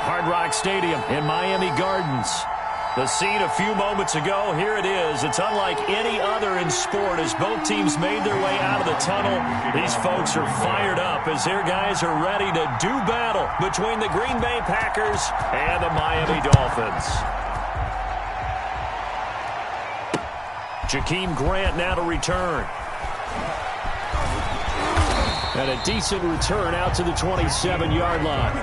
Hard Rock Stadium in Miami Gardens. The scene a few moments ago, here it is. It's unlike any other in sport as both teams made their way out of the tunnel. These folks are fired up as their guys are ready to do battle between the Green Bay Packers and the Miami Dolphins. Jakeem Grant now to return. And a decent return out to the 27-yard line.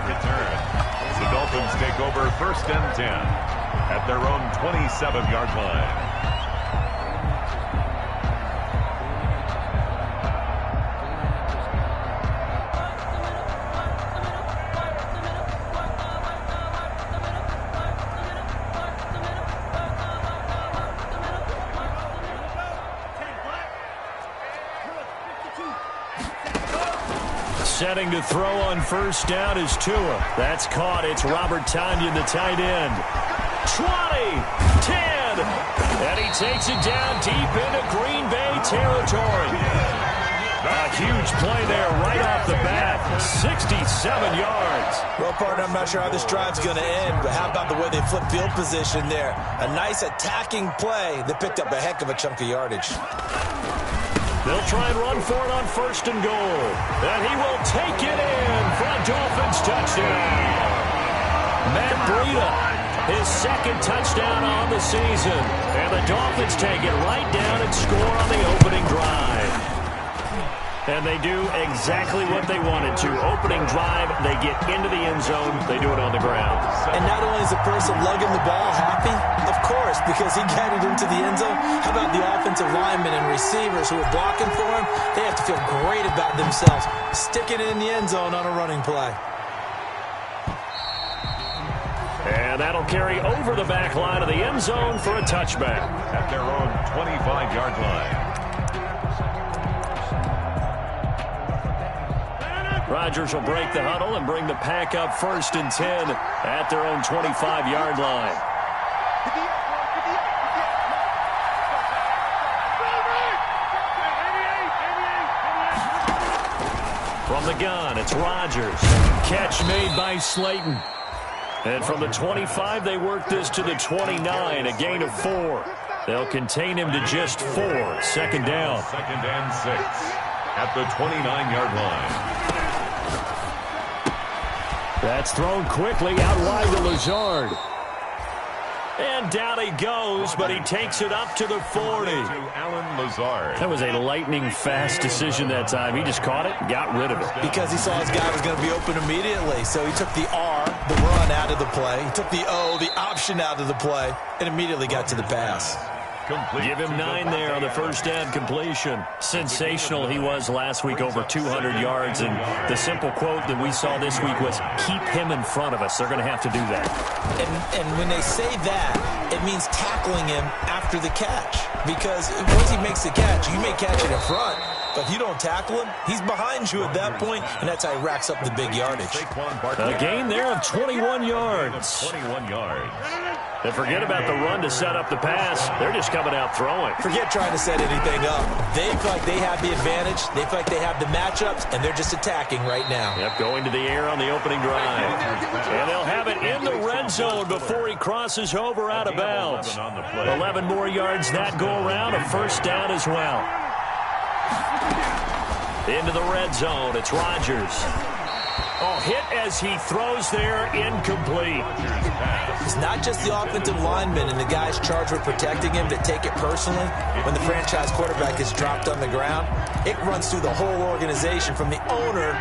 The Dolphins take over 1st and 10 at their own 27-yard line. Setting to throw on 1st down is Tua. That's caught. It's Robert Tonyan, the tight end. 20, 10, and he takes it down deep into Green Bay territory. A huge play there right off the bat. 67 yards. Well, partner, I'm not sure how this drive's going to end, but how about the way they flip field position there? A nice attacking play that picked up a heck of a chunk of yardage. They'll try and run for it on 1st and goal. And he will take it in for a Dolphins touchdown. Matt Breida, his 2nd touchdown on the season. And the Dolphins take it right down and score on the opening drive. And they do exactly what they wanted to. Opening drive, they get into the end zone. They do it on the ground. And not only is the person lugging the ball happy, of course, because he got it into the end zone. How about the offensive linemen and receivers who are blocking for him? They have to feel great about themselves. Sticking it in the end zone on a running play. And that'll carry over the back line of the end zone for a touchback. At their own 25-yard line. Rodgers will break the huddle and bring the pack up 1st and 10 at their own 25-yard line. From the gun, it's Rodgers. Catch made by Slayton. And from the 25, they work this to the 29, a gain of 4. They'll contain him to just 4. 2nd down. 2nd and 6 at the 29-yard line. That's thrown quickly out wide to Lazard. And down he goes, but he takes it up to the 40. Alan Lazard. That was a lightning-fast decision that time. He just caught it and got rid of it. Because he saw his guy was going to be open immediately. So he took the R, the run, out of the play. He took the O, the option, out of the play, and immediately got to the pass. Give him 9 there on the 1st down completion. Sensational he was last week, over 200 yards. And the simple quote that we saw this week was, keep him in front of us. They're going to have to do that. And when they say that, it means tackling him after the catch. Because once he makes the catch, you may catch it in front. But if you don't tackle him, he's behind you at that point, and that's how he racks up the big yardage. A gain there of 21 yards. 21 yards. And forget about the run to set up the pass. They're just coming out throwing. Forget trying to set anything up. They feel like they have the advantage. They feel like they have the matchups, and they're just attacking right now. Yep, going to the air on the opening drive. And they'll have it in the red zone before he crosses over out of bounds. 11 more yards that go around, a 1st down as well. Into the red zone, it's Rodgers. Oh, hit as he throws there, incomplete. It's not just the offensive linemen and the guys charged with protecting him that take it personally. When the franchise quarterback is dropped on the ground, it runs through the whole organization from the owner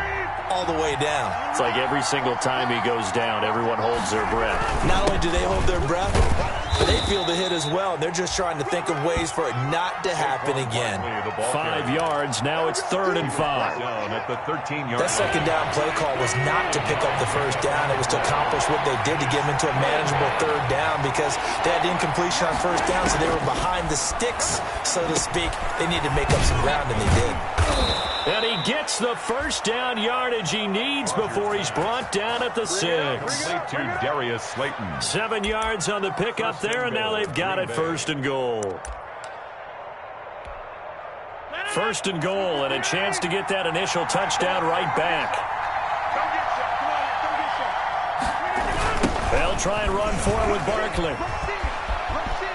all the way down. It's like every single time he goes down, everyone holds their breath. Not only do they hold their breath, they feel the hit as well. They're just trying to think of ways for it not to happen again. 5 yards. Now it's 3rd and 5. At the 13-yard that 2nd down play call was not to pick up the 1st down. It was to accomplish what they did to get them into a manageable 3rd down because they had incompletion on 1st down, so they were behind the sticks, so to speak. They needed to make up some ground, and they did. And he gets the 1st down yardage he needs before he's brought down at the 6. To Darius Slayton. 7 yards on the pickup there, and now they've got it 1st and goal. 1st and goal, and a chance to get that initial touchdown right back. They'll try and run for it with Barkley.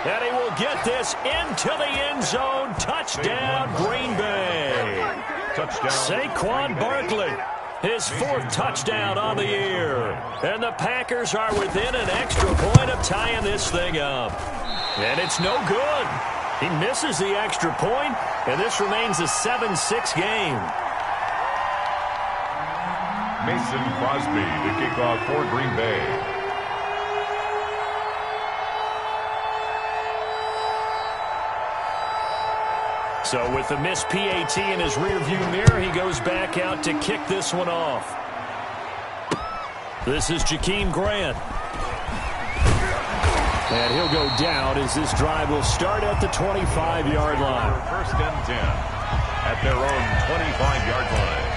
And he will get this into the end zone. Touchdown, Green Bay. Touchdown. Saquon Barkley, his 4th touchdown on the year. And the Packers are within an extra point of tying this thing up. And it's no good. He misses the extra point, and this remains a 7-6 game. Mason Crosby to kick off for Green Bay. So with the missed PAT in his rearview mirror, he goes back out to kick this one off. This is Jakeem Grant. And he'll go down as this drive will start at the 25-yard line. First and 10 at their own 25-yard line.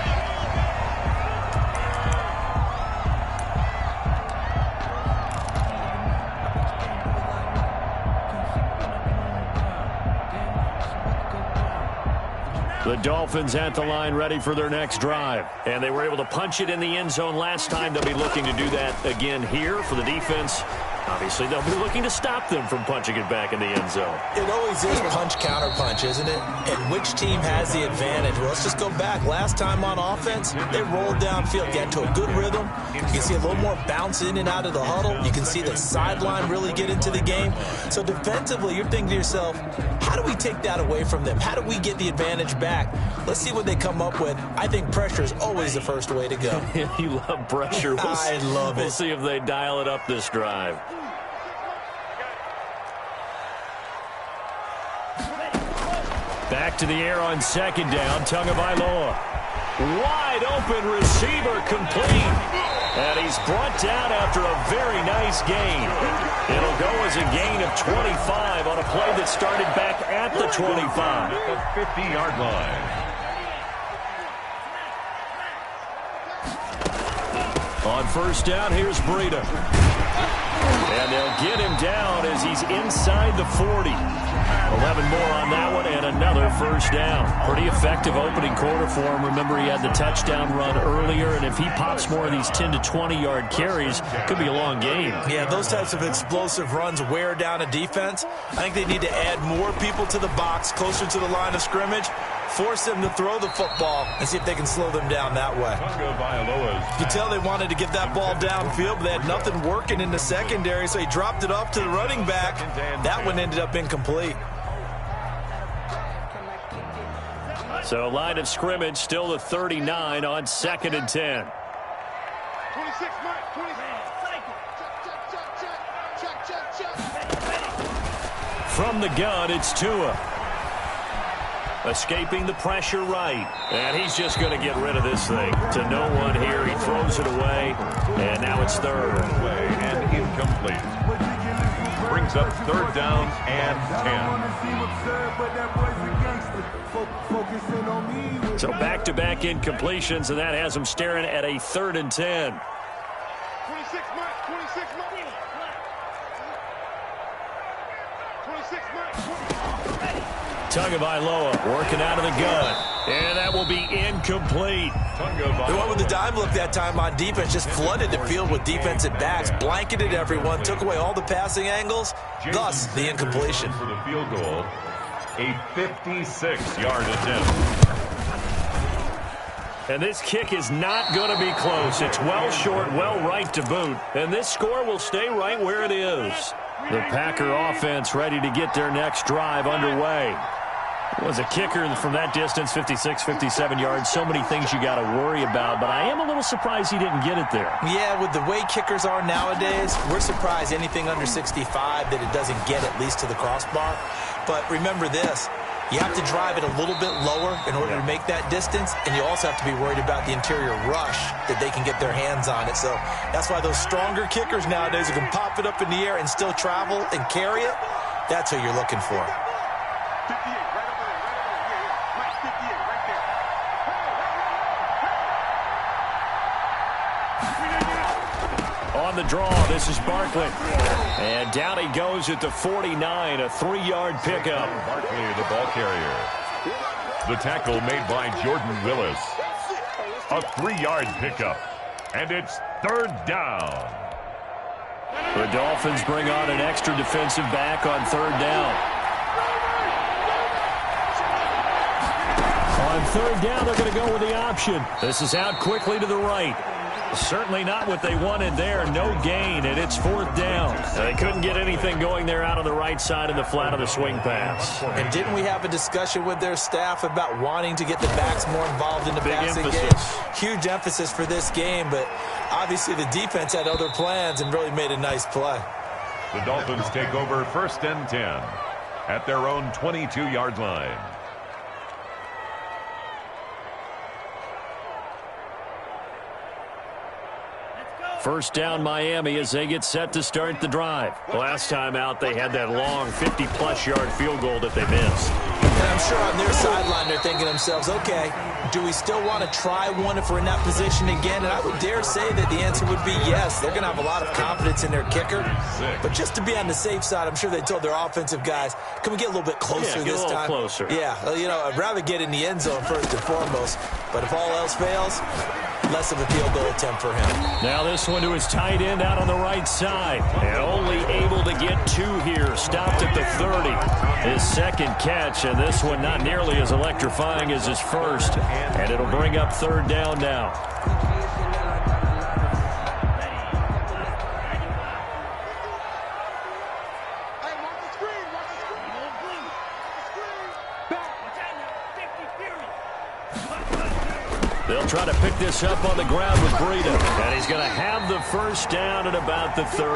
The Dolphins at the line ready for their next drive. And they were able to punch it in the end zone last time. They'll be looking to do that again here for the defense. Obviously, they'll be looking to stop them from punching it back in the end zone. It always is punch-counter-punch, isn't it? And which team has the advantage? Well, let's just go back. Last time on offense, they rolled downfield, got into a good rhythm. You can see a little more bounce in and out of the huddle. You can see the sideline really get into the game. So defensively, you're thinking to yourself, how do we take that away from them? How do we get the advantage back? Let's see what they come up with. I think pressure is always the first way to go. You love pressure. I love it. We'll see if they dial it up this drive. Back to the air on second down. Tagovailoa. Wide open receiver complete. And he's brought down after a very nice gain. It'll go as a gain of 25 on a play that started back at the 25. The 50-yard line. On first down, here's Breida. And they'll get him down as he's inside the 40. 11 more on that one and another first down. Pretty effective opening quarter for him. Remember, he had the touchdown run earlier, and if he pops more of these 10 to 20-yard carries, could be a long game. Yeah, those types of explosive runs wear down a defense. I think they need to add more people to the box, closer to the line of scrimmage, force them to throw the football, and see if they can slow them down that way. You can tell they wanted to get that ball downfield, but they had nothing working in the secondary, so he dropped it off to the running back. That one ended up incomplete. So line of scrimmage still the 39 on 2nd and 10. 26, Mike, 26. From the gun, it's Tua. Escaping the pressure right. And he's just going to get rid of this thing. To no one here. He throws it away. And now it's third. And incomplete. Brings up third down and 10. So back-to-back incompletions, and that has him staring at a 3rd and 10. 26, Mike, 26, Mike. 26, Mike. Tagovailoa working out of the gun. And that will be incomplete. They went with the dime look that time on defense, just flooded the field with defensive backs, blanketed everyone, took away all the passing angles, thus the incompletion. For the field goal, a 56-yard attempt. And this kick is not going to be close. It's well short, well right to boot. And this score will stay right where it is. The Packer offense ready to get their next drive underway. Was a kicker from that distance, 56, 57 yards. So many things you got to worry about, but I am a little surprised he didn't get it there. Yeah, with the way kickers are nowadays, we're surprised anything under 65 that it doesn't get at least to the crossbar. But remember this, you have to drive it a little bit lower in order to make that distance, and you also have to be worried about the interior rush that they can get their hands on it. So that's why those stronger kickers nowadays who can pop it up in the air and still travel and carry it, that's who you're looking for. 58, right over there, yeah, Mike, 58, right there. On the draw, this is Barkley. And down he goes at the 49, a 3-yard pickup. Barkley, the ball carrier. The tackle made by Jordan Willis. A 3-yard pickup. And it's third down. The Dolphins bring on an extra defensive back on third down. On third down, they're going to go with the option. This is out quickly to the right. Certainly not what they wanted there. No gain, and it's fourth down. They couldn't get anything going there out on the right side of the flat of the swing pass. And didn't we have a discussion with their staff about wanting to get the backs more involved in the passing game? Huge emphasis for this game, but obviously the defense had other plans and really made a nice play. The Dolphins take over first and 10 at their own 22-yard line. First down Miami as they get set to start the drive. Last time out, they had that long 50-plus yard field goal that they missed. And I'm sure on their sideline they're thinking to themselves, okay, do we still want to try one if we're in that position again? And I would dare say that the answer would be yes. They're going to have a lot of confidence in their kicker. But just to be on the safe side, I'm sure they told their offensive guys, can we get a little bit closer this time? Get a little closer. Yeah, you know, I'd rather get in the end zone first and foremost. But if all else fails, less of a field goal attempt for him. Now this one to his tight end out on the right side. And only able to get two here. Stopped at the 30. His second catch, and this one not nearly as electrifying as his first. And it'll bring up third down now. They'll try to pick this up on the ground with Breida. And he's going to have the first down at about the 38.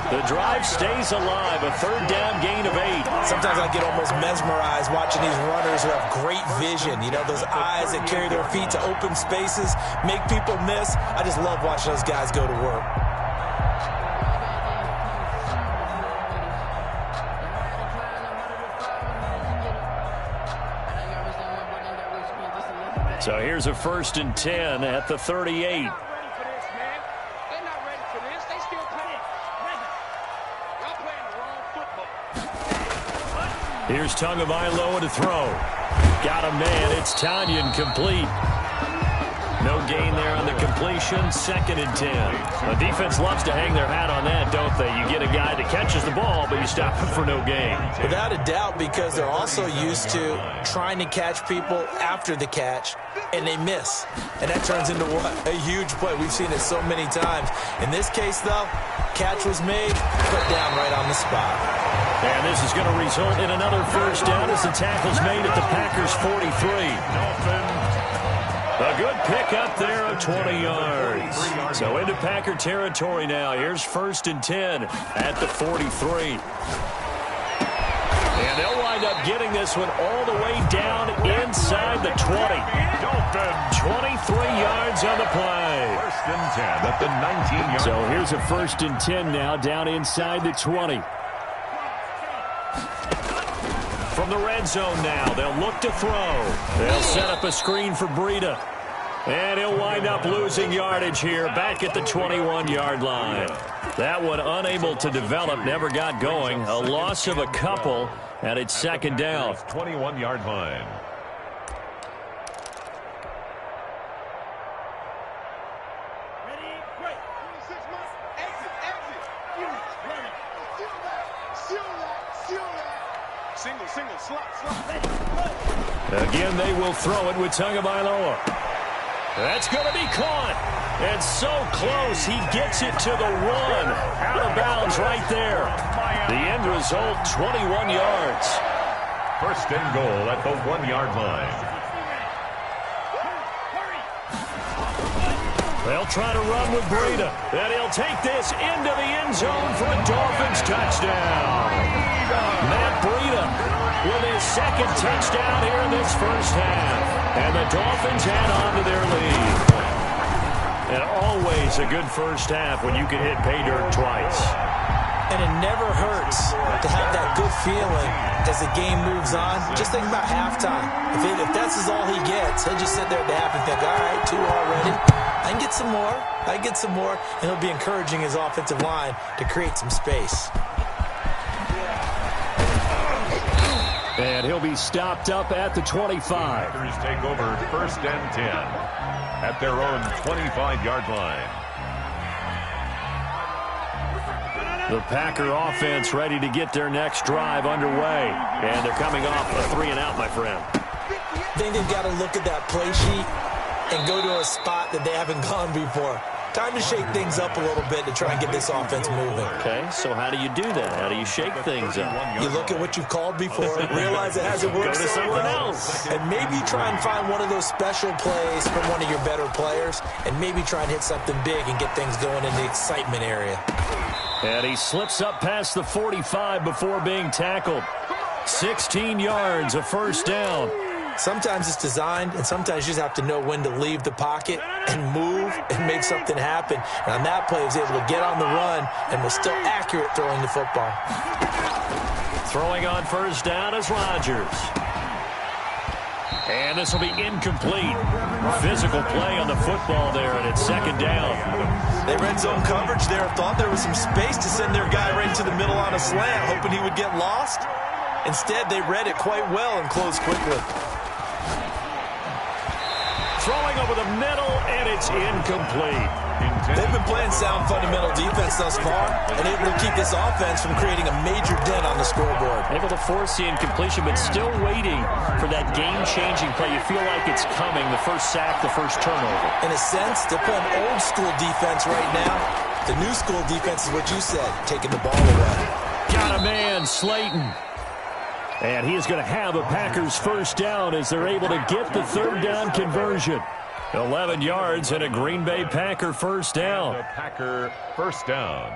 The drive stays alive. A third down gain of 8. Sometimes I get almost mesmerized watching these runners who have great vision. You know, those eyes that carry their feet to open spaces, make people miss. I just love watching those guys go to work. So here's a first and 10 at the 38. Here's Tagovailoa to throw. Got a man. It's Tanyan complete. No gain there on the completion. Second and 10. The defense loves to hang their hat on that, don't they? You get a guy that catches the ball, but you stop him for no gain. Without a doubt, because they're also used to trying to catch people after the catch, and they miss. And that turns into what? A huge play. We've seen it so many times. In this case, though, catch was made, put down right on the spot. And this is going to result in another first down as the tackle's made at the Packers' 43. A good pick up there of 20 yards. So into Packer territory now. Here's first and 10 at the 43. And they'll wind up getting this one all the way down inside the 20. 23 yards on the play. First and 10 at the 19-yard. So here's a first and 10 now down inside the 20. From the red zone now, they'll look to throw. They'll set up a screen for Breida. And he'll wind up losing yardage here back at the 21-yard line. That one unable to develop, never got going. A loss of a couple, and it's second down. 21-yard line. Again, they will throw it with Tagovailoa. That's going to be caught. And so close, he gets it to the 1. Out of bounds right there. The end result, 21 yards. First and goal at the 1-yard line. They'll try to run with Breida. And he'll take this into the end zone for a Dolphins touchdown. Matt Breida with his second touchdown here in this first half. And the Dolphins add on to their lead. And always a good first half when you can hit pay dirt twice. And it never hurts to have that good feeling as the game moves on. Just think about halftime. If that's all he gets, he'll just sit there at the half and think, all right, 2 already. I can get some more. I can get some more. And he'll be encouraging his offensive line to create some space. And he'll be stopped up at the 25. Packers take over first and 10 at their own 25-yard line. The Packer offense ready to get their next drive underway. And they're coming off a 3-and-out, my friend. I think they've got to look at that play sheet and go to a spot that they haven't gone before. Time to shake things up a little bit to try and get this offense moving. Okay, so how do you do that? How do you shake things up? You look at what you've called before, realize it hasn't worked Go to so something well, else. and maybe try and find one of those special plays from one of your better players, and maybe try and hit something big and get things going in the excitement area. And he slips up past the 45 before being tackled. 16 yards, a first down. Sometimes it's designed, and sometimes you just have to know when to leave the pocket and move and make something happen. And on that play, he was able to get on the run and was still accurate throwing the football. Throwing on first down is Rodgers. And this will be incomplete. Physical play on the football there, and it's second down. They red zone coverage there. Thought there was some space to send their guy right into the middle on a slant, hoping he would get lost. Instead, they read it quite well and closed quickly. Throwing over the middle, and it's incomplete. They've been playing sound fundamental defense thus far and able to keep this offense from creating a major dent on the scoreboard. Able to force the incompletion, but still waiting for that game-changing play. You feel like it's coming, the first sack, the first turnover. In a sense, they're playing old-school defense right now. The new school defense is what you said, taking the ball away. Got a man, Slayton. And he is going to have a Packers first down as they're able to get the third down conversion. 11 yards and a Green Bay Packer first down. The Packer first down.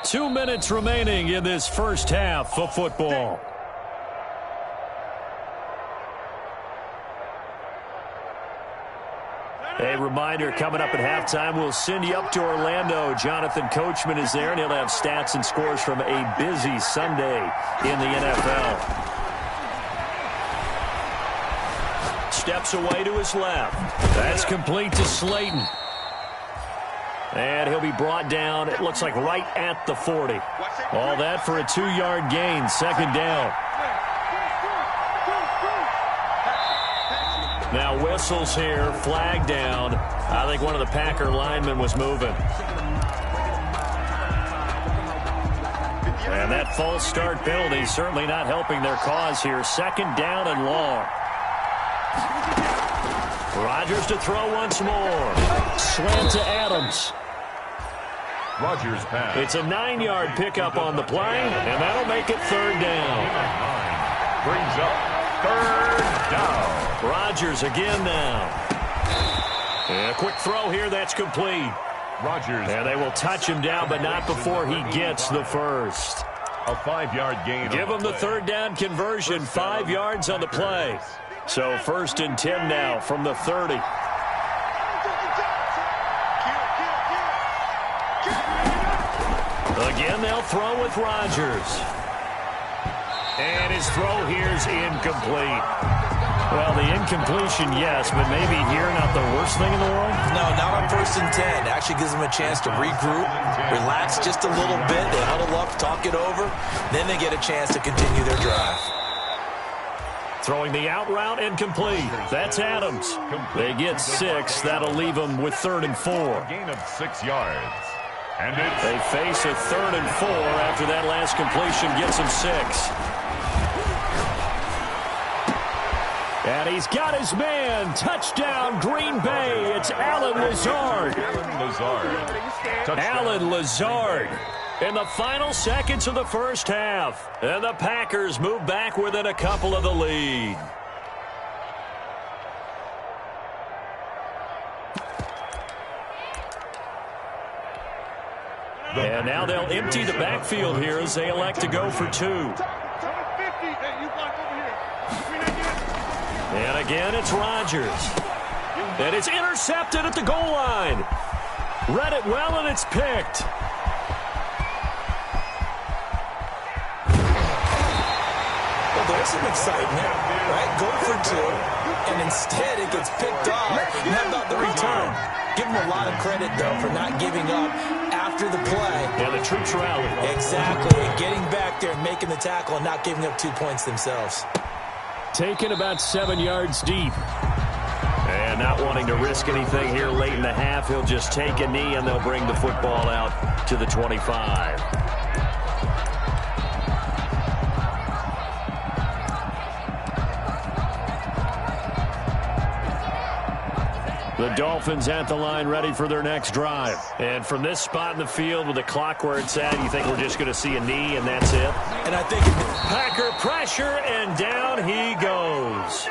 2 minutes remaining in this first half of football. A reminder, coming up at halftime, we'll send you up to Orlando. Jonathan Coachman is there, and he'll have stats and scores from a busy Sunday in the NFL. Steps away to his left. That's complete to Slayton. And he'll be brought down, it looks like right at the 40. All that for a 2-yard gain, second down. Now whistles here, flag down. I think one of the Packer linemen was moving. And that false start penalty certainly not helping their cause here. Second down and long. Rodgers to throw once more. Slant to Adams. Rodgers pass. It's a 9-yard pickup on the play, and that'll make it third down. Brings up third down. Rodgers again now. And a quick throw here, that's complete. Rodgers. And they will touch him down, but not before he gets the first. A 5-yard gain. Give him the third down conversion, 5 yards on the play. So first and 10 now from the 30. Again, they'll throw with Rodgers. And his throw here's incomplete. Well, the incompletion, yes, but maybe here not the worst thing in the world? No, not on first and 10. Actually gives them a chance to regroup, relax just a little bit. They huddle up, talk it over. Then they get a chance to continue their drive. Throwing the out route incomplete. That's Adams. They get 6. That'll leave them with 3rd and 4. A gain of 6 yards. And they face a 3rd and 4 after that last completion gets them 6. And he's got his man. Touchdown, Green Bay. It's Allen Lazard. Allen Lazard. In the final seconds of the first half. And the Packers move back within a couple of the lead. And now they'll empty the backfield here as they elect to go for 2. And again, it's Rodgers. And it's intercepted at the goal line. Read it well, and it's picked. Well, there's some excitement, right? Go for 2, and instead it gets picked off. And how about the return? Give them a lot of credit, though, for not giving up after the play. Yeah, the troops rallied. Exactly, and getting back there and making the tackle and not giving up 2 points themselves. Taken about 7 yards deep. And not wanting to risk anything here late in the half, he'll just take a knee and they'll bring the football out to the 25. The Dolphins at the line ready for their next drive. And from this spot in the field with the clock where it's at, you think we're just going to see a knee and that's it? And I think Packer pressure, and down he goes.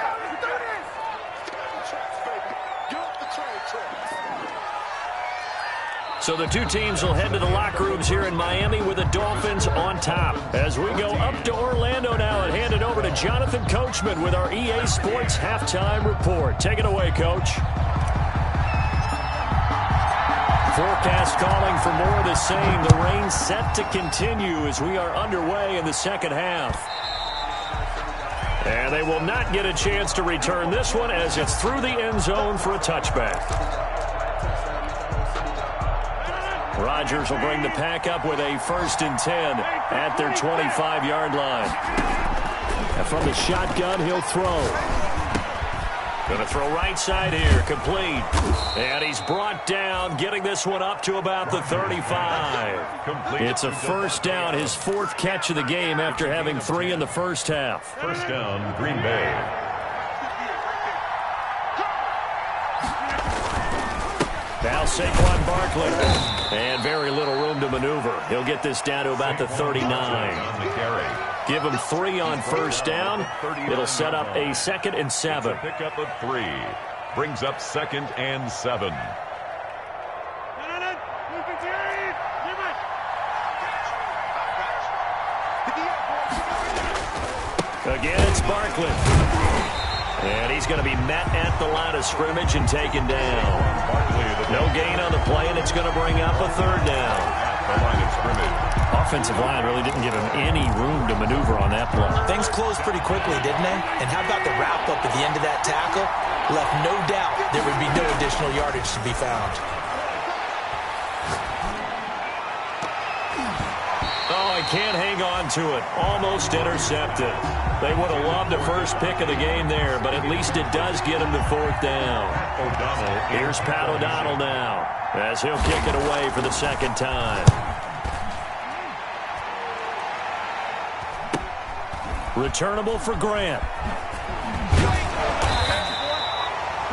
So the two teams will head to the locker rooms here in Miami with the Dolphins on top. As we go up to Orlando now and hand it over to Jonathan Coachman with our EA Sports Halftime Report. Take it away, Coach. Forecast calling for more of the same. The rain set to continue as we are underway in the second half. And they will not get a chance to return this one as it's through the end zone for a touchback. Rodgers will bring the pack up with a 1st and 10 at their 25-yard line. And from the shotgun, he'll throw. Going to throw right side here, complete. And he's brought down, getting this one up to about the 35. Complete. It's a 1st down, his 4th catch of the game after having 3 in the first half. 1st down, Green Bay. Now Saquon Barkley. And very little room to maneuver. He'll get this down to about the 39. Give him 3 on 1st down. It'll set up a 2nd and 7. Pick up of 3. Brings up 2nd and 7. Again, it's Barkley. And he's going to be met at the line of scrimmage and taken down. No gain on the play, and it's going to bring up a 3rd down. The line of scrimmage. Offensive line really didn't give him any room to maneuver on that play. things closed pretty quickly, didn't they? And how about the wrap-up at the end of that tackle? Left no doubt there would be no additional yardage to be found. Oh, he can't hang on to it. Almost intercepted. They would have loved the first pick of the game there, but at least it does get him to 4th down. Here's Pat O'Donnell now, as he'll kick it away for the 2nd time. Returnable for Grant.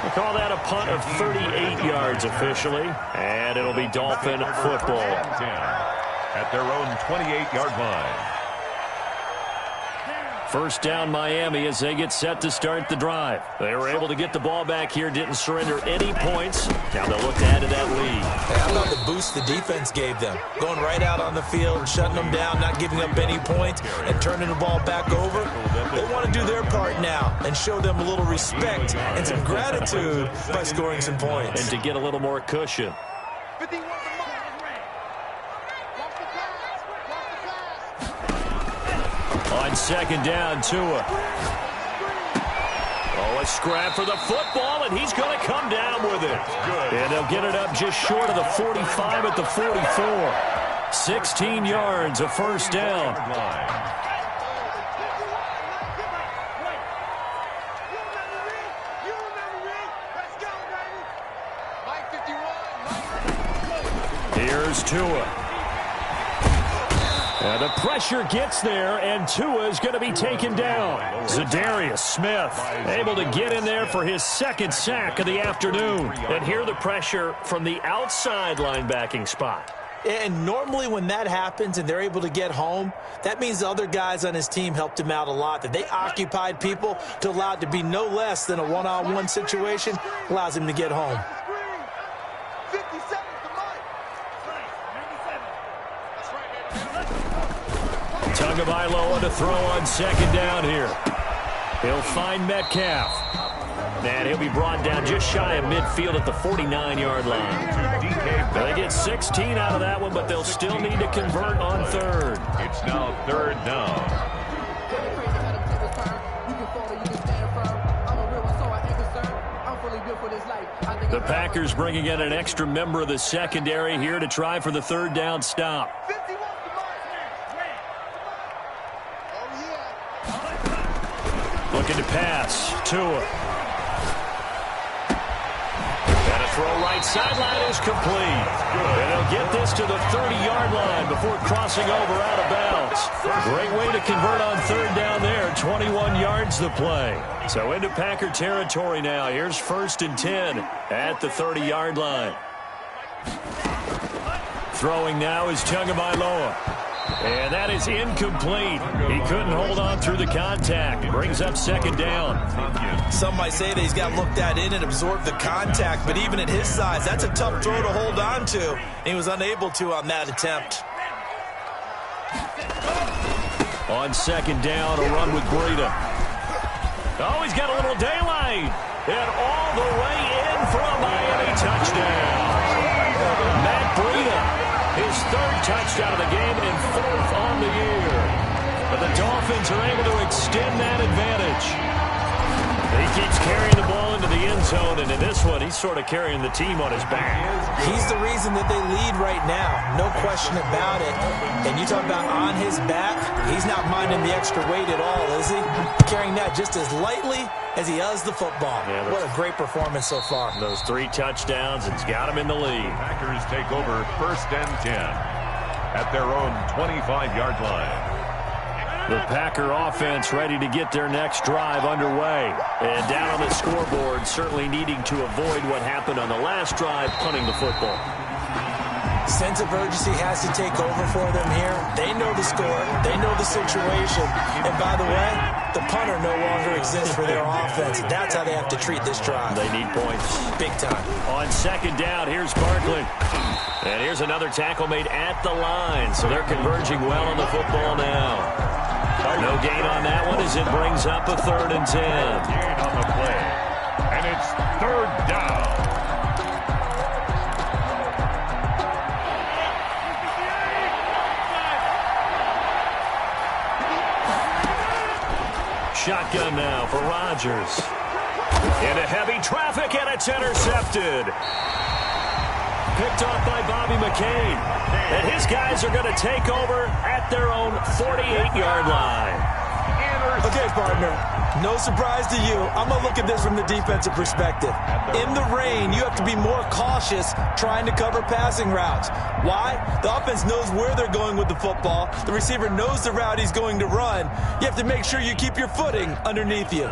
We'll call that a punt of 38 yards officially, and it'll be Dolphin football. At their own 28-yard line. 1st down Miami as they get set to start the drive. They were able to get the ball back here, didn't surrender any points. Now they'll look to add to that lead. Hey, how about the boost the defense gave them? Going right out on the field, shutting them down, not giving up any points, and turning the ball back over. They want to do their part now and show them a little respect and some gratitude by scoring some points. And to get a little more cushion. On 2nd down, Tua. Oh, a scrap for the football, and he's going to come down with it. And they'll get it up just short of the 45 at the 44. 16 yards, a 1st down. Here's Tua. The pressure gets there, and Tua is going to be taken down. Zadarius Smith able to get in there for his 2nd sack of the afternoon. And here the pressure from the outside linebacking spot. And normally when that happens and they're able to get home, that means the other guys on his team helped him out a lot. That they occupied people to allow it to be no less than a one-on-one situation allows him to get home. Tagovailoa to throw on 2nd down here. He'll find Metcalf. And he'll be brought down just shy of midfield at the 49-yard line. They get 16 out of that one, but they'll still need to convert on 3rd. It's now 3rd down. The Packers bringing in an extra member of the secondary here to try for the 3rd down stop. Looking to pass. Tua. And a throw right sideline is complete. And they'll get this to the 30-yard line before crossing over out of bounds. Great way to convert on third down there. 21 yards the play. So into Packer territory now. Here's 1st and 10 at the 30-yard line. Throwing now is Tagovailoa. And that is incomplete. He couldn't hold on through the contact. Brings up 2nd down. Some might say that he's got looked at in and absorbed the contact, but even at his size, that's a tough throw to hold on to. And he was unable to on that attempt. On 2nd down, a run with Breida. Oh, he's got a little daylight. And all the way in for a Miami touchdown. Matt Breida. His 3rd touchdown of the game and 4th on the year. But the Dolphins are able to extend that advantage. He keeps carrying the ball into the end zone, and in this one, he's sort of carrying the team on his back. He's the reason that they lead right now. No question about it. And you talk about on his back, he's not minding the extra weight at all, is he? Carrying that just as lightly as he does the football. Yeah, what a great performance so far. Those 3 touchdowns, it's got him in the lead. Packers take over 1st and 10 at their own 25-yard line. The Packer offense ready to get their next drive underway. And down on the scoreboard, certainly needing to avoid what happened on the last drive, punting the football. Sense of urgency has to take over for them here. They know the score. They know the situation. And by the way, the punter no longer exists for their offense. That's how they have to treat this drive. They need points. Big time. On 2nd down, here's Barkley. And here's another tackle made at the line. So they're converging well on the football now. No gain on that one as it brings up a 3rd and 10. Gain on the play. And it's 3rd down. Shotgun now for Rodgers. Into heavy traffic, and it's intercepted. Picked off by Bobby McCain. And his guys are going to take over at their own 48-yard line. Okay, partner, no surprise to you. I'm going to look at this from the defensive perspective. In the rain, you have to be more cautious trying to cover passing routes. Why? The offense knows where they're going with the football. The receiver knows the route he's going to run. You have to make sure you keep your footing underneath you.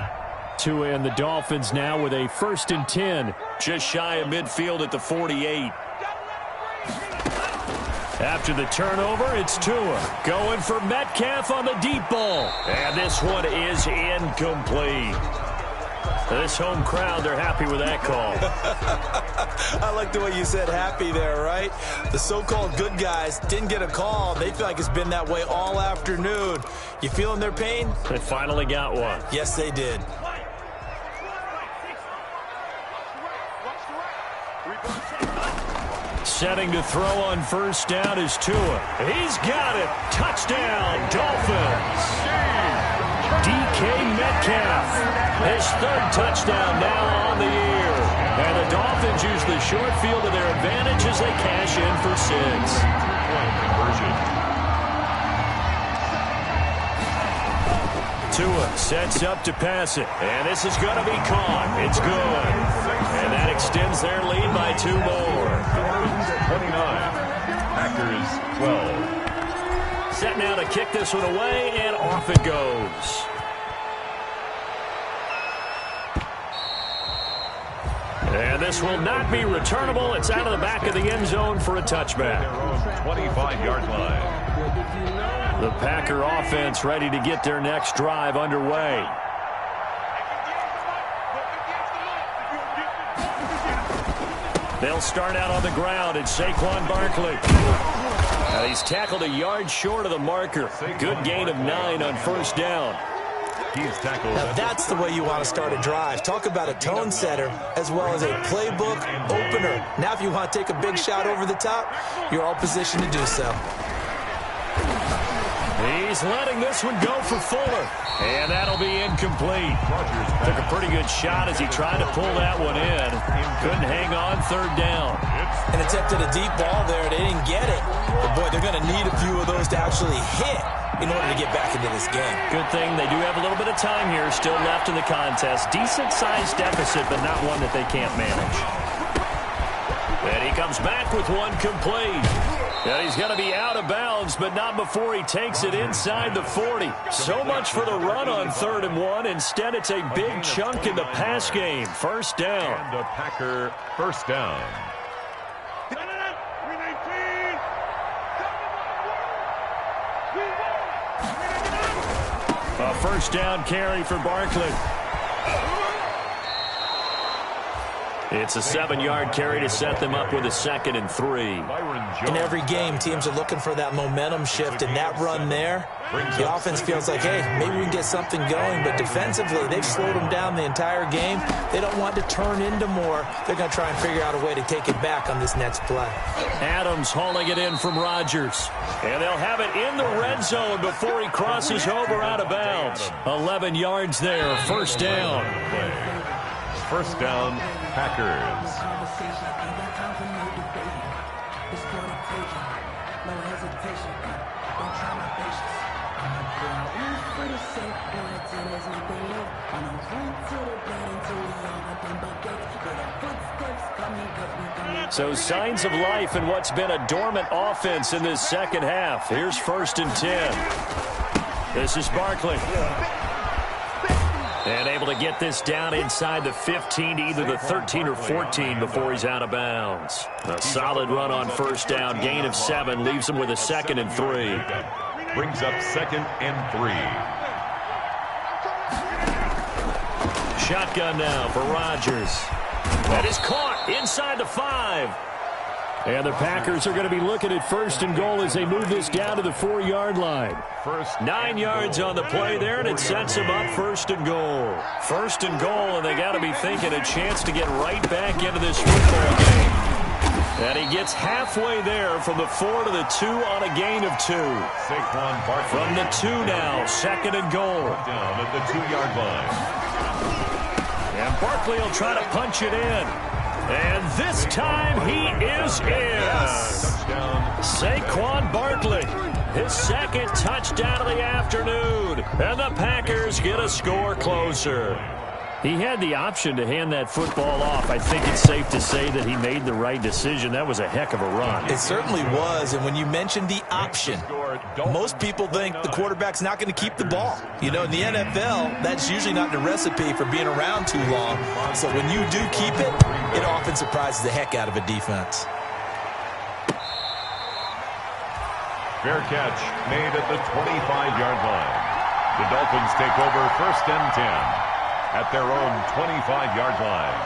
Tua and the Dolphins now with a 1st and 10, just shy of midfield at the 48. After the turnover, it's Tua going for Metcalf on the deep ball. And this one is incomplete. This home crowd, they're happy with that call. I like the way you said happy there, right? The so-called good guys didn't get a call. They feel like it's been that way all afternoon. You feeling their pain? They finally got one. Yes, they did. Setting to throw on 1st down is Tua. He's got it. Touchdown, Dolphins. DK Metcalf. His 3rd touchdown now on the year. And the Dolphins use the short field to their advantage as they cash in for 6. Tua sets up to pass it. And this is going to be caught. It's good. And that extends their lead by 2 more. 29. Packers 12. Set now to kick this one away, and off it goes. And this will not be returnable. It's out of the back of the end zone for a touchback. 25-yard line. The Packer offense ready to get their next drive underway. They'll start out on the ground. It's Saquon Barkley. He's tackled a yard short of the marker. Good gain of 9 on 1st down. He's tackled. Now that's the way you want to start a drive. Talk about a tone setter as well as a playbook opener. Now if you want to take a big shot over the top, you're all positioned to do so. He's letting this one go for Fuller. And that'll be incomplete. Took a pretty good shot as he tried to pull that one in. Couldn't hang on 3rd down. And attempted a deep ball there. They didn't get it. But, boy, they're going to need a few of those to actually hit in order to get back into this game. Good thing they do have a little bit of time here still left in the contest. Decent-sized deficit, but not one that they can't manage. And he comes back with one complete. And he's going to be out of bounds runs, but not before he takes it inside the 40. So much for the run on 3rd and 1. Instead, it's a big chunk in the pass game. First down. And a Packer first down. A first down carry for Barkley. It's a 7-yard carry to set them up with a 2nd and 3. In every game, teams are looking for that momentum shift, and that run there, the offense feels like, hey, maybe we can get something going, but defensively, they've slowed them down the entire game. They don't want to turn into more. They're going to try and figure out a way to take it back on this next play. Adams hauling it in from Rodgers. And they'll have it in the red zone before he crosses over out of bounds. 11 yards there, first down. First down, Packers. So signs of life in what's been a dormant offense in this second half. Here's 1st and 10. This is Barkley. And able to get this down inside the 15 to either the 13 or 14 before he's out of bounds. A solid run on first down. Gain of 7 leaves him with a 2nd and 3. Brings up 2nd and 3. Shotgun now for Rodgers. That is caught inside the 5. And the Packers are going to be looking at 1st and goal as they move this down to the 4-yard line. 9 yards on the play there, and it sets them up 1st and goal. 1st and goal, and they got to be thinking a chance to get right back into this football game. And he gets halfway there from the 4 to the 2 on a gain of 2. From the 2 now, 2nd and goal. Down at the 2-yard line. And Barkley will try to punch it in. And this time he is in. Saquon Barkley, his 2nd touchdown of the afternoon. And the Packers get a score closer. He had the option to hand that football off. I think it's safe to say that he made the right decision. That was a heck of a run. It certainly was, and when you mentioned the option, most people think the quarterback's not going to keep the ball. You know, in the NFL, that's usually not the recipe for being around too long. So when you do keep it, it often surprises the heck out of a defense. Fair catch made at the 25-yard line. The Dolphins take over 1st and 10 at their own 25-yard line.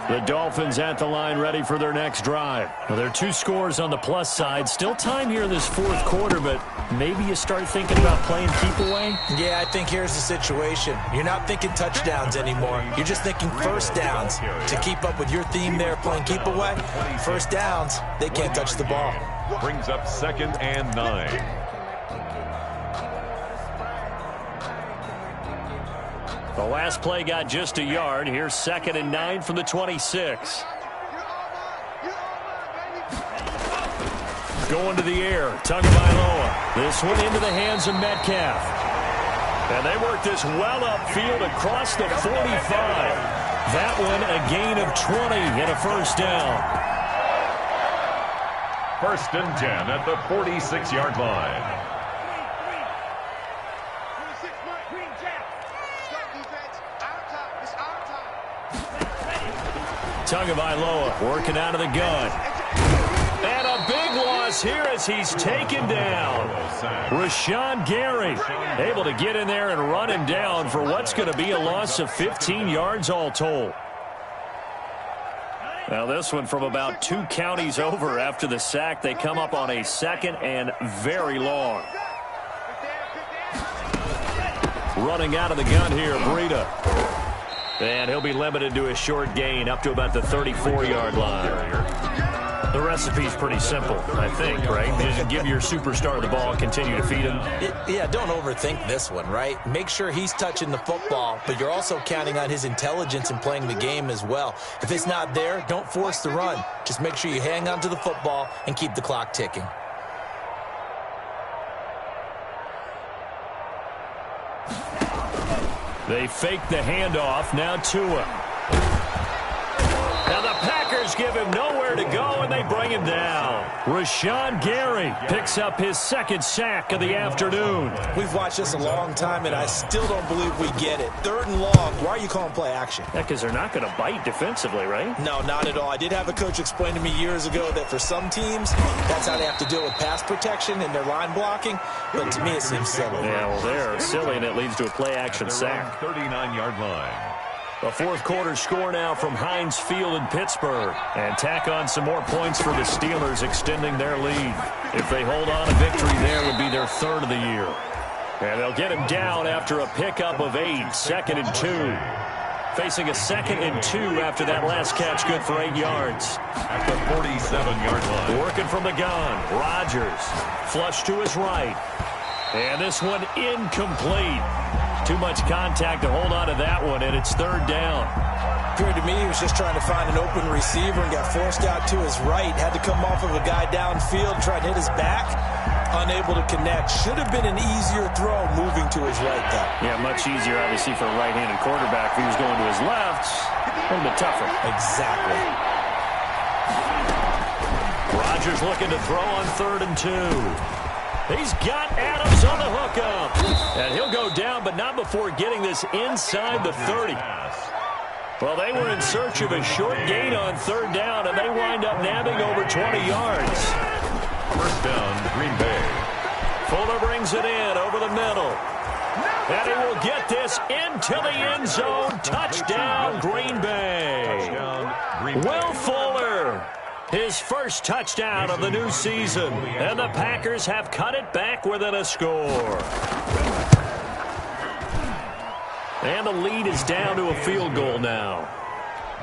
The Dolphins at the line ready for their next drive. Well, there are 2 scores on the plus side. Still time here in this 4th quarter, but maybe you start thinking about playing keep away? Yeah, I think here's the situation. You're not thinking touchdowns anymore. You're just thinking first downs. To keep up with your theme there, playing keep away, first downs, they can't touch the ball. Brings up 2nd and 9. The last play got just a yard. Here's 2nd and 9 from the 26. Going to the air. Tagovailoa. This one into the hands of Metcalf. And they work this well upfield across the 45. That one a gain of 20 and a first down. 1st and 10 at the 46-yard line. Tagovailoa working out of the gun. And a big loss here as he's taken down. Rashawn Gary able to get in there and run him down for what's going to be a loss of 15 yards all told. Now this one from about 2 counties over after the sack. They come up on a 2nd and very long. Running out of the gun here, Breida. And he'll be limited to a short gain up to about the 34-yard line. The recipe's pretty simple, I think, right? Just give your superstar the ball, continue to feed him. Yeah, don't overthink this one, right? Make sure he's touching the football, but you're also counting on his intelligence in playing the game as well. If it's not there, don't force the run. Just make sure you hang on to the football and keep the clock ticking. They fake the handoff. Now Tua. Now the Packers Receivers give him nowhere to go, and they bring him down. Rashawn Gary picks up his second sack of the afternoon. We've watched this a long time, and I still don't believe we get it. 3rd and long. Why are you calling play action? Yeah, because they're not going to bite defensively, right? No, not at all. I did have a coach explain to me years ago that for some teams, that's how they have to deal with pass protection and their line blocking. But to me, it seems silly. Yeah, well, they're silly, and it leads to a play-action sack. 39-yard line. A fourth-quarter score now from Heinz Field in Pittsburgh. And tack on some more points for the Steelers, extending their lead. If they hold on, a victory there would be their 3rd of the year. And they'll get him down after a pickup of 8, 2nd and 2. Facing a 2nd and 2 after that last catch, good for 8 yards. At the 47-yard line. Working from the gun, Rodgers. Flush to his right. And this one incomplete. Too much contact to hold on to that one, and it's 3rd down. Appeared to me he was just trying to find an open receiver and got forced out to his right. Had to come off of a guy downfield, try to hit his back. Unable to connect. Should have been an easier throw moving to his right, though. Yeah, much easier, obviously, for a right-handed quarterback. If he was going to his left, a little bit tougher. Exactly. Rodgers looking to throw on 3rd and 2. He's got Adams on the hookup. And he'll go down, but not before getting this inside the 30. Well, they were in search of a short gain on 3rd down, and they wind up nabbing over 20 yards. 1st down, Green Bay. Fuller brings it in over the middle. And he will get this into the end zone. Touchdown, Green Bay. Touchdown, Green Bay. Will Fuller, his first touchdown of the new season. And the Packers have cut it back within a score. And the lead is down to a field goal now.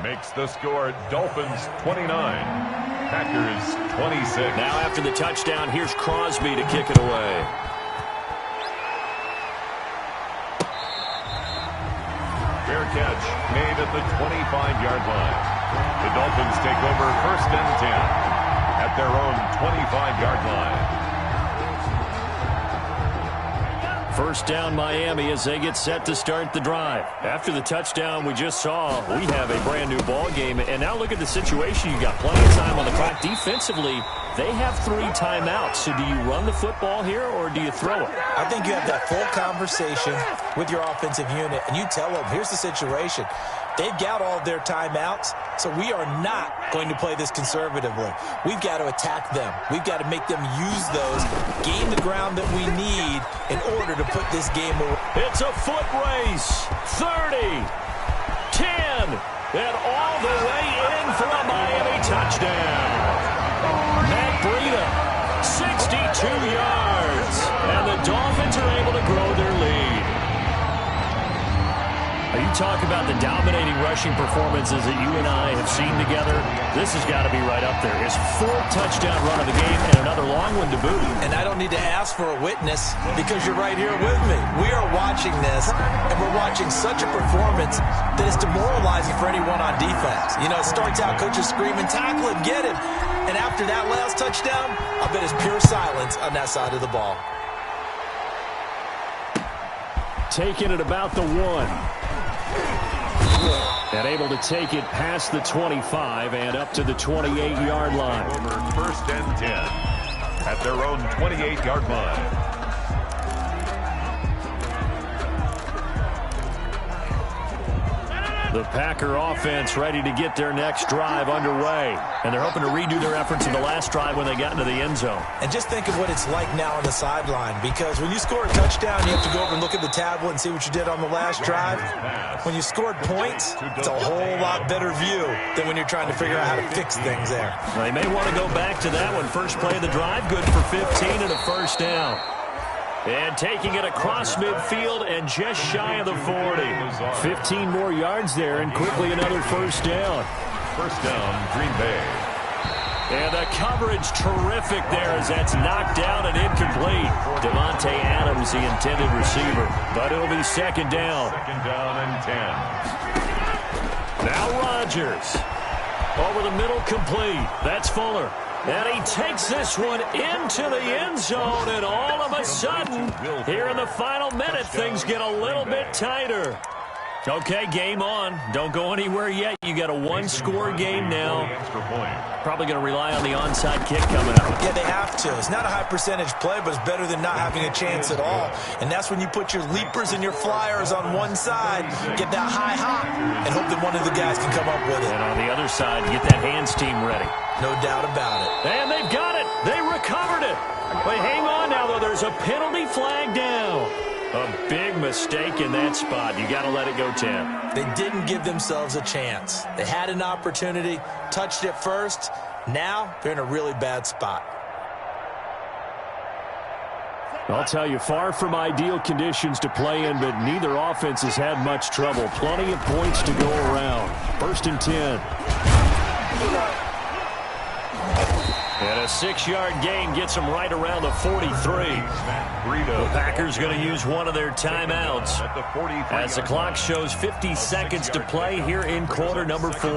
Makes the score Dolphins 29, Packers 26. Now after the touchdown, here's Crosby to kick it away. Fair catch made at the 25-yard line. The Dolphins take over 1st and 10 at their own 25-yard line. 1st down Miami as they get set to start the drive. After the touchdown we just saw, we have a brand new ball game. And now look at the situation. You got plenty of time on the clock. Defensively, they have 3 timeouts. So do you run the football here or do you throw it? I think you have that full conversation with your offensive unit, and you tell them, here's the situation. They've got all their timeouts, so we are not going to play this conservatively. We've got to attack them. We've got to make them use those, gain the ground that we need in order to put this game away. It's a foot race. 30, 10, and all the way in for a Miami touchdown. Matt Breida, 62 yards, and the Dolphins are able to grow their lead. You talk about the dominating rushing performances that you and I have seen together. This has got to be right up there. His 4th touchdown run of the game and another long one to boot. And I don't need to ask for a witness because you're right here with me. We are watching this, and we're watching such a performance that is demoralizing for anyone on defense. You know, it starts out coaches screaming, tackle him, get him. And after that last touchdown, I bet it's pure silence on that side of the ball. Taking it about the 1. And able to take it past the 25 and up to the 28-yard line. Over 1st and 10 at their own 28-yard line. The Packer offense ready to get their next drive underway. And they're hoping to redo their efforts in the last drive when they got into the end zone. And just think of what it's like now on the sideline, because when you score a touchdown, you have to go over and look at the tablet and see what you did on the last drive. When you scored points, it's a whole lot better view than when you're trying to figure out how to fix things there. Well, they may want to go back to that one. First play of the drive, good for 15 and a 1st down. And taking it across midfield and just shy of the 40. 15 more yards there and quickly another 1st down. 1st down, Green Bay. And the coverage terrific there as that's knocked down and incomplete. Devontae Adams, the intended receiver. But it'll be 2nd down. 2nd down and 10. Now Rodgers. Over the middle, complete. That's Fuller. And he takes this one into the end zone, and all of a sudden, here in the final minute, things get a little bit tighter. Okay, game on. Don't go anywhere yet. You got a one-score game now. Probably going to rely on the onside kick coming up. Yeah, they have to. It's not a high percentage play, but it's better than not having a chance at all. And that's when you put your leapers and your flyers on one side, get that high hop, and hope that one of the guys can come up with it. And on the other side, get that hands team ready. No doubt about it. And they've got it. They recovered it. But hang on now, though. There's a penalty flag down. A big mistake in that spot. You got to let it go, Tim. They didn't give themselves a chance. They had an opportunity, touched it first. Now they're in a really bad spot. I'll tell you, far from ideal conditions to play in, but neither offense has had much trouble. Plenty of points to go around. 1st and 10. And a 6-yard gain gets them right around the 43. The Packers going to use one of their timeouts as the clock shows 50 seconds to play here in quarter number 4.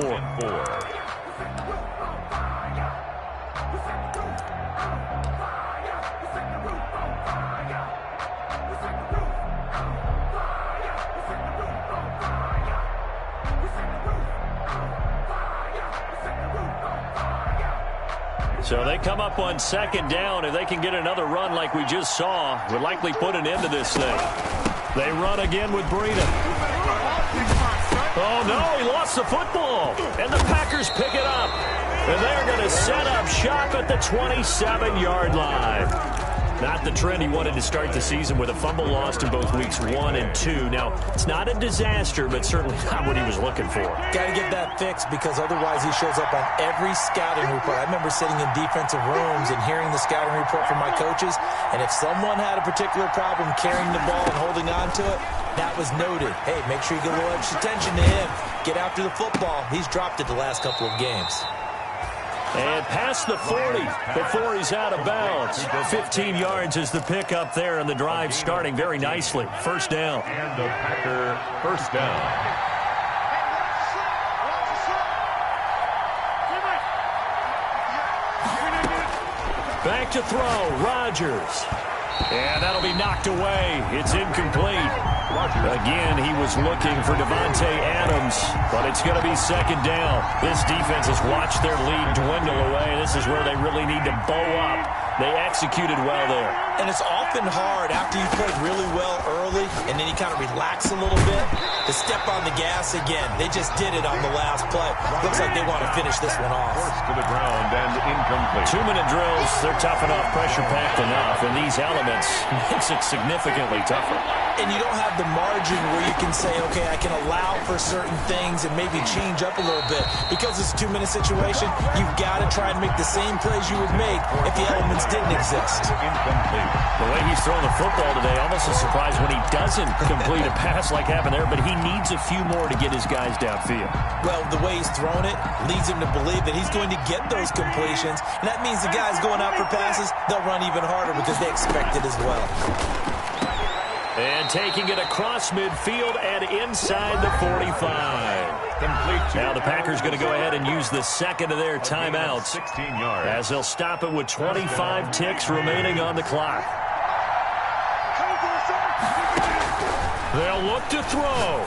So they come up on 2nd down. If they can get another run like we just saw, would likely put an end to this thing. They run again with Breida. Oh, no, he lost the football. And the Packers pick it up. And they're going to set up shop at the 27-yard line. Not the trend he wanted to start the season with a fumble lost in both weeks 1 and 2. Now, it's not a disaster, but certainly not what he was looking for. Got to get that fixed because otherwise he shows up on every scouting report. I remember sitting in defensive rooms and hearing the scouting report from my coaches, and if someone had a particular problem carrying the ball and holding on to it, that was noted. Hey, make sure you get a little extra attention to him. Get after the football. He's dropped it the last couple of games. And past the 40 before he's out of bounds. 15 yards is the pickup there, and the drive starting very nicely. 1st down. And the Packer 1st down. Back to throw, Rodgers. And that'll be knocked away. It's incomplete. Again, he was looking for Devontae Adams, but it's going to be 2nd down. This defense has watched their lead dwindle away. This is where they really need to bow up. They executed well there. And it's often hard after you played really well early and then you kind of relax a little bit to step on the gas again. They just did it on the last play. Looks like they want to finish this one off. To the ground and incomplete. 2-minute drills, they're tough enough, pressure-packed enough, and these elements makes it significantly tougher. And you don't have the margin where you can say, okay, I can allow for certain things and maybe change up a little bit. Because it's a 2-minute situation, you've got to try and make the same plays you would make if the elements didn't exist. Incomplete. The way he's throwing the football today, almost a surprise when he doesn't complete a pass like happened there, but he needs a few more to get his guys downfield. Well, the way he's thrown it leads him to believe that he's going to get those completions, and that means the guys going out for passes, they'll run even harder because they expect it as well. And taking it across midfield and inside the 45. Now the Packers going to go ahead and use the 2nd of their timeouts 16 yards. as they'll stop it with 25 ticks remaining on the clock. They'll look to throw.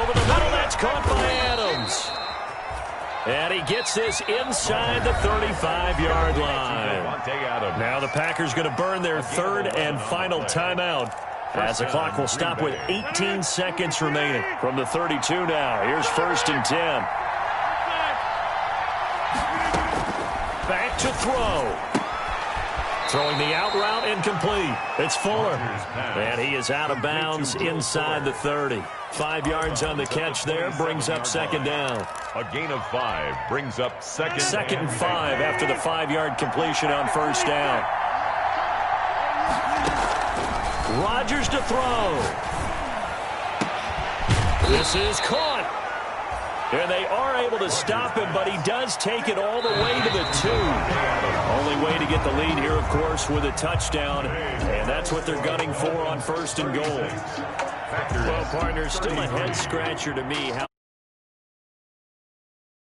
Over the middle, that's caught by Adams. And he gets this inside the 35-yard line. Now the Packers going to burn their 3rd and final timeout as the clock will stop with 18 seconds remaining from the 32 now. Here's 1st and 10. Back to throw. Throwing the out route incomplete. It's Fuller. And he is out of bounds inside the 30. 5 yards on the catch there brings up 2nd down. A gain of 5 brings up 2nd. 2nd and 5 after the 5-yard completion on 1st down. Rodgers to throw. This is caught. And they are able to stop him, but he does take it all the way to the 2. Only way to get the lead here, of course, with a touchdown. And that's what they're gunning for on 1st and goal. Well, partner, still a head-scratcher to me.